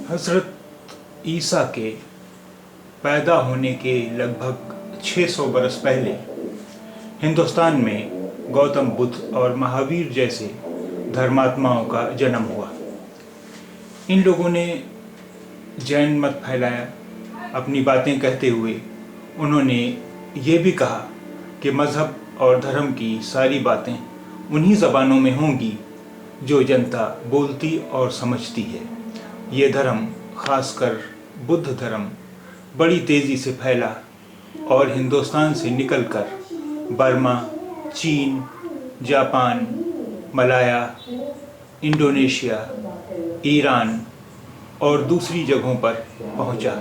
हज़रत ईसा के पैदा होने के लगभग 600 बरस पहले हिंदुस्तान में गौतम बुद्ध और महावीर जैसे धर्मात्माओं का जन्म हुआ। इन लोगों ने जैन मत फैलाया। अपनी बातें कहते हुए उन्होंने ये भी कहा कि मज़हब और धर्म की सारी बातें उन्हीं ज़बानों में होंगी जो जनता बोलती और समझती है। ये धर्म, खासकर बुद्ध धर्म, बड़ी तेज़ी से फैला और हिंदुस्तान से निकलकर बर्मा, चीन, जापान, मलाया, इंडोनेशिया, ईरान और दूसरी जगहों पर पहुंचा।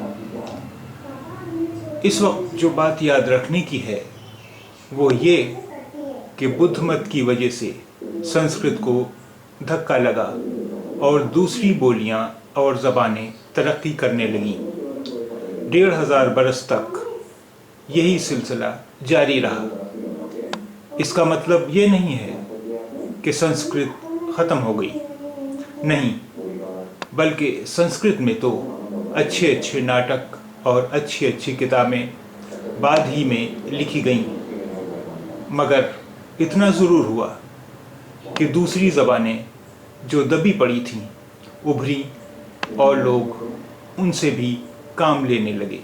इस वक्त जो बात याद रखने की है वो ये कि बुद्ध मत की वजह से संस्कृत को धक्का लगा और दूसरी बोलियां और ज़बानें तरक्की करने लगीं। 1500 बरस तक यही सिलसिला जारी रहा। इसका मतलब ये नहीं है कि संस्कृत ख़त्म हो गई, नहीं, बल्कि संस्कृत में तो अच्छे अच्छे नाटक और अच्छी अच्छी किताबें बाद ही में लिखी गईं, मगर इतना ज़रूर हुआ कि दूसरी ज़बानें जो दबी पड़ी थीं उभरी और लोग उनसे भी काम लेने लगे।